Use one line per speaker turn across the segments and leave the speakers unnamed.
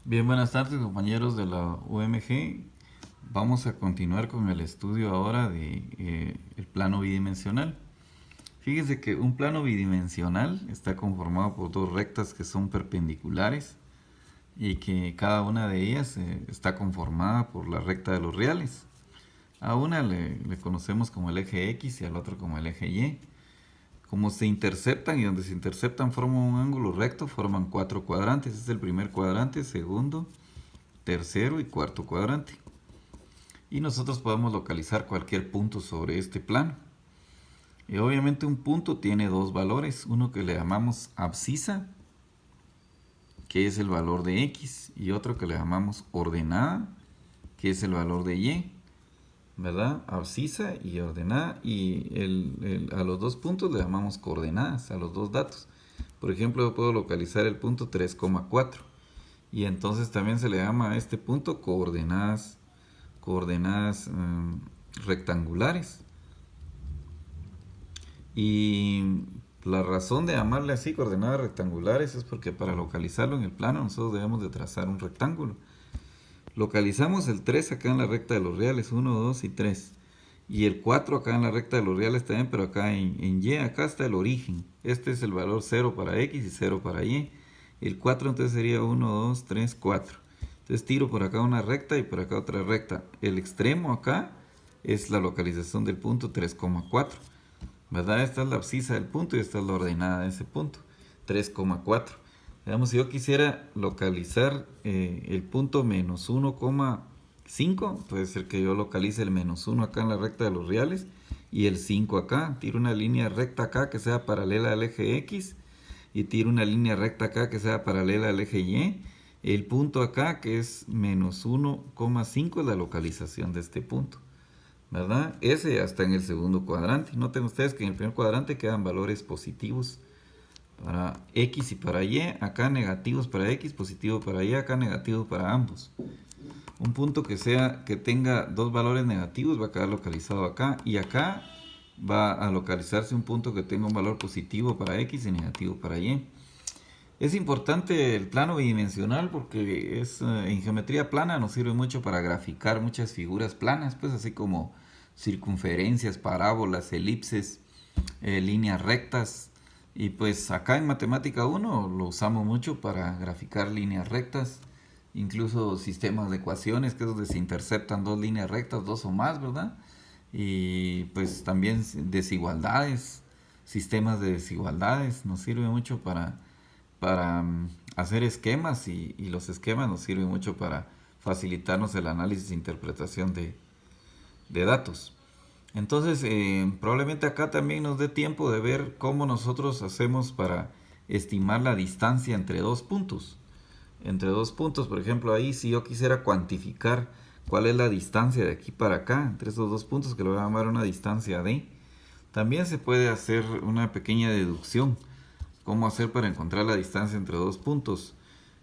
Bien, buenas tardes compañeros de la UMG. Vamos a continuar con el estudio ahora de el plano bidimensional. Fíjense que un plano bidimensional está conformado por dos rectas que son perpendiculares y que cada una de ellas está conformada por la recta de los reales. A una le conocemos como el eje X y al otro como el eje Y. Como se interceptan y donde se interceptan forman un ángulo recto, forman cuatro cuadrantes. Este es el primer cuadrante, segundo, tercero y cuarto cuadrante. Y nosotros podemos localizar cualquier punto sobre este plano. Y obviamente un punto tiene dos valores, uno que le llamamos abscisa, que es el valor de X, y otro que le llamamos ordenada, que es el valor de Y, ¿verdad? Abscisa y ordenada, y a los dos puntos le llamamos coordenadas, a los dos datos. Por ejemplo, yo puedo localizar el punto 3,4, y entonces también se le llama a este punto coordenadas rectangulares. Y la razón de llamarle así coordenadas rectangulares es porque para localizarlo en el plano nosotros debemos de trazar un rectángulo. Localizamos el 3 acá en la recta de los reales, 1, 2 y 3. Y el 4 acá en la recta de los reales también, pero acá en Y, acá está el origen. Este es el valor 0 para X y 0 para Y. El 4 entonces sería 1, 2, 3, 4. Entonces tiro por acá una recta y por acá otra recta. El extremo acá es la localización del punto 3,4. ¿Verdad? Esta es la abscisa del punto y esta es la ordenada de ese punto. 3,4. Digamos, si yo quisiera localizar el punto menos 1,5, puede ser que yo localice el menos 1 acá en la recta de los reales y el 5 acá. Tiro una línea recta acá que sea paralela al eje X y tiro una línea recta acá que sea paralela al eje Y. El punto acá que es menos 1,5 es la localización de este punto, ¿verdad? Ese ya está en el segundo cuadrante. Noten ustedes que en el primer cuadrante quedan valores positivos para X y para Y, acá negativos para X, positivo para Y, acá negativo para ambos. Un punto que tenga dos valores negativos va a quedar localizado acá, y acá va a localizarse un punto que tenga un valor positivo para X y negativo para Y. Es importante el plano bidimensional porque en geometría plana nos sirve mucho para graficar muchas figuras planas, pues así como circunferencias, parábolas, elipses, líneas rectas. Y pues acá en matemática 1 lo usamos mucho para graficar líneas rectas, incluso sistemas de ecuaciones, que es donde se interceptan dos líneas rectas, dos o más, ¿verdad? Y pues también desigualdades, sistemas de desigualdades, nos sirve mucho para hacer esquemas, y los esquemas nos sirven mucho para facilitarnos el análisis e interpretación de datos. Entonces, probablemente acá también nos dé tiempo de ver cómo nosotros hacemos para estimar la distancia entre dos puntos. Entre dos puntos, por ejemplo, ahí si yo quisiera cuantificar cuál es la distancia de aquí para acá, entre esos dos puntos, que lo voy a llamar una distancia D, también se puede hacer una pequeña deducción. ¿Cómo hacer para encontrar la distancia entre dos puntos?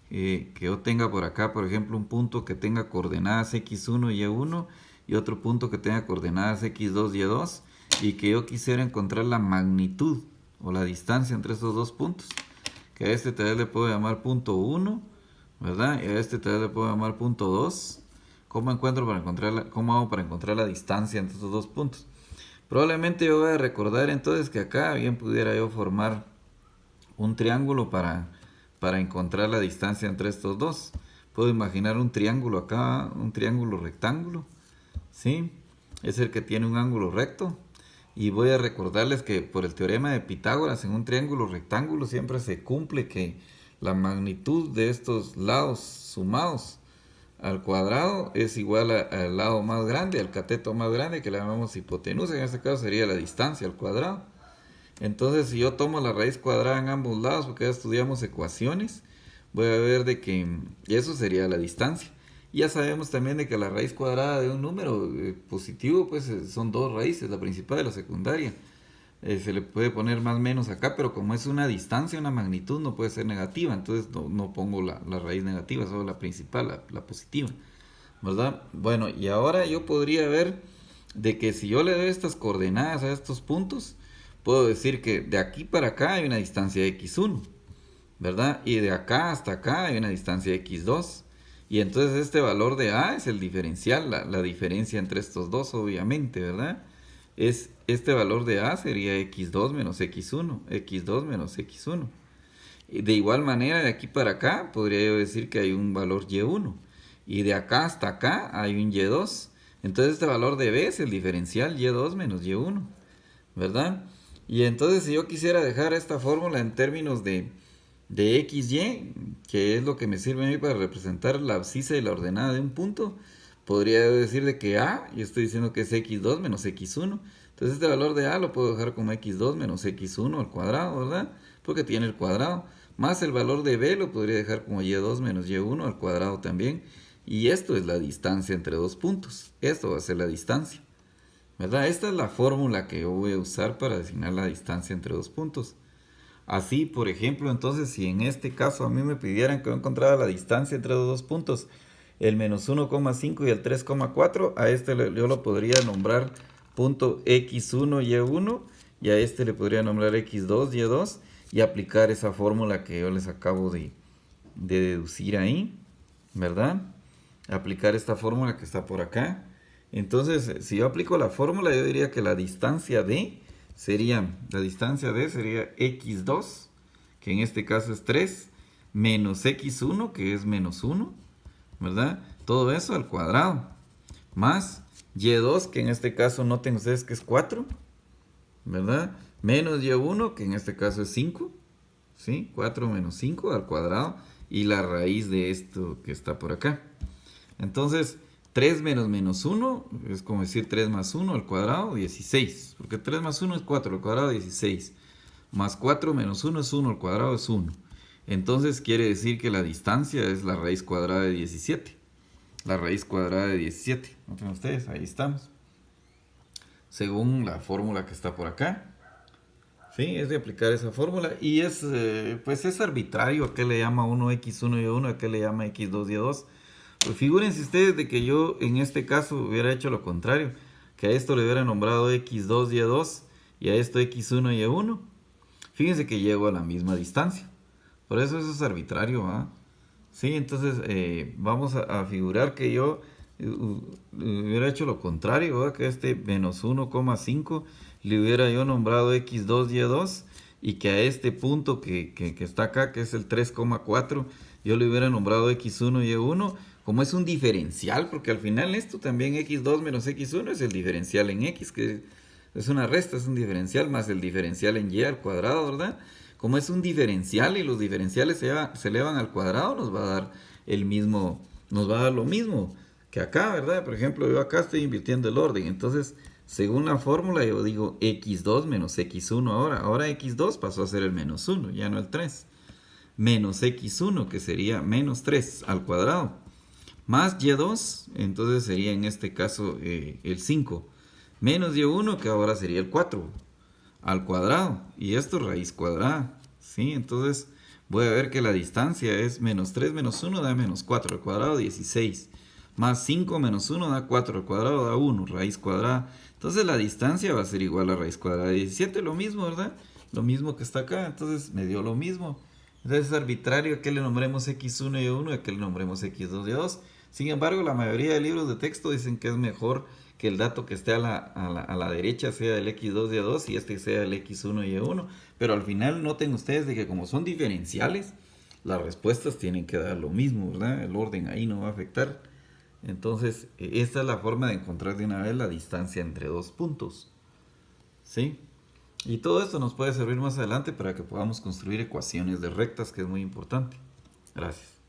Que yo tenga por acá, por ejemplo, un punto que tenga coordenadas x1 y y1 y otro punto que tenga coordenadas x2 y y2, y que yo quisiera encontrar la magnitud o la distancia entre esos dos puntos. Que a este tal vez le puedo llamar punto 1, ¿verdad? Y a este tal vez le puedo llamar punto 2. ¿Cómo cómo hago para encontrar la distancia entre esos dos puntos? Probablemente yo voy a recordar entonces que acá bien pudiera yo formar un triángulo para encontrar la distancia entre estos dos. Puedo imaginar un triángulo acá, un triángulo rectángulo, ¿sí? Es el que tiene un ángulo recto. Y voy a recordarles que por el teorema de Pitágoras, en un triángulo rectángulo siempre se cumple que la magnitud de estos lados sumados al cuadrado es igual al lado más grande, al cateto más grande, que le llamamos hipotenusa. En este caso sería la distancia al cuadrado. Entonces, si yo tomo la raíz cuadrada en ambos lados, porque ya estudiamos ecuaciones, voy a ver de que eso sería la distancia. Y ya sabemos también de que la raíz cuadrada de un número positivo, pues son dos raíces, la principal y la secundaria. Se le puede poner más o menos acá, pero como es una distancia, una magnitud, no puede ser negativa. Entonces no pongo la raíz negativa, solo la principal, la positiva, ¿verdad? Bueno, y ahora yo podría ver de que si yo le doy estas coordenadas a estos puntos, puedo decir que de aquí para acá hay una distancia x1, ¿verdad? Y de acá hasta acá hay una distancia x2. Y entonces este valor de A es el diferencial, la diferencia entre estos dos, obviamente, ¿verdad? Este valor de A sería x2 menos x1, x2 menos x1. Y de igual manera, de aquí para acá, podría yo decir que hay un valor y1. Y de acá hasta acá hay un y2. Entonces este valor de B es el diferencial y2 menos y1, ¿verdad? Y entonces si yo quisiera dejar esta fórmula en términos de xy, que es lo que me sirve a mí para representar la abscisa y la ordenada de un punto, podría yo decir de que A, yo estoy diciendo que es x2 menos x1. Entonces este valor de A lo puedo dejar como x2 menos x1 al cuadrado, ¿verdad? Porque tiene el cuadrado. Más el valor de B lo podría dejar como y2 menos y1 al cuadrado también. Y esto es la distancia entre dos puntos. Esto va a ser la distancia, ¿verdad? Esta es la fórmula que yo voy a usar para designar la distancia entre dos puntos. Así, por ejemplo, entonces, si en este caso a mí me pidieran que yo encontrara la distancia entre los dos puntos, el menos 1,5 y el 3,4, a este yo lo podría nombrar punto x1, y1, y a este le podría nombrar x2, y2, y aplicar esa fórmula que yo les acabo de deducir ahí, ¿verdad? Aplicar esta fórmula que está por acá. Entonces, si yo aplico la fórmula, yo diría que la distancia D sería x2, que en este caso es 3, menos x1, que es menos 1, ¿verdad? Todo eso al cuadrado, más y2, que en este caso noten ustedes que es 4, ¿verdad? Menos y1, que en este caso es 5, ¿sí? 4 menos 5 al cuadrado, y la raíz de esto que está por acá. Entonces, 3 menos menos 1 es como decir 3 más 1 al cuadrado, 16. Porque 3 más 1 es 4 al cuadrado, 16. Más 4 menos 1 es 1 al cuadrado, es 1. Entonces quiere decir que la distancia es la raíz cuadrada de 17. La raíz cuadrada de 17. ¿Notan ustedes? Ahí estamos. Según la fórmula que está por acá. Sí, es de aplicar esa fórmula. Y es, pues es arbitrario a qué le llama uno x1 y 1, a qué le llama x2 y 2. Pues figúrense ustedes de que yo en este caso hubiera hecho lo contrario, que a esto le hubiera nombrado x2 y2 y a esto x1 y1. Fíjense que llego a la misma distancia. Por eso es arbitrario, ¿ah? Sí, entonces vamos a figurar que yo hubiera hecho lo contrario, ¿verdad? Que a este menos 1,5 le hubiera yo nombrado x2 y2 y que a este punto que está acá, que es el 3,4, yo le hubiera nombrado x1 y 1, como es un diferencial, porque al final esto también x2 menos x1 es el diferencial en x, que es una resta, es un diferencial más el diferencial en y al cuadrado, ¿verdad? Como es un diferencial y los diferenciales se elevan al cuadrado, nos va a dar nos va a dar lo mismo que acá, ¿verdad? Por ejemplo, yo acá estoy invirtiendo el orden, entonces, según la fórmula, yo digo x2 menos x1 ahora. Ahora x2 pasó a ser el menos 1, ya no el 3. Menos x1, que sería menos 3 al cuadrado. Más y2, entonces sería en este caso el 5. Menos y1, que ahora sería el 4 al cuadrado. Y esto raíz cuadrada. ¿Sí? Entonces voy a ver que la distancia es menos 3 menos 1 da menos 4 al cuadrado, 16. Más 5 menos 1 da 4 al cuadrado, da 1, raíz cuadrada. Entonces la distancia va a ser igual a raíz cuadrada de 17, lo mismo, ¿verdad? Lo mismo que está acá, entonces me dio lo mismo. Entonces es arbitrario a que le nombremos x1 y 1 y a que le nombremos x2 y 2. Sin embargo, la mayoría de libros de texto dicen que es mejor que el dato que esté a la derecha sea el x2 y 2 y este sea el x1 y 1. Pero al final noten ustedes de que como son diferenciales, las respuestas tienen que dar lo mismo, ¿verdad? El orden ahí no va a afectar. Entonces, esta es la forma de encontrar de una vez la distancia entre dos puntos. ¿Sí? Y todo esto nos puede servir más adelante para que podamos construir ecuaciones de rectas, que es muy importante. Gracias.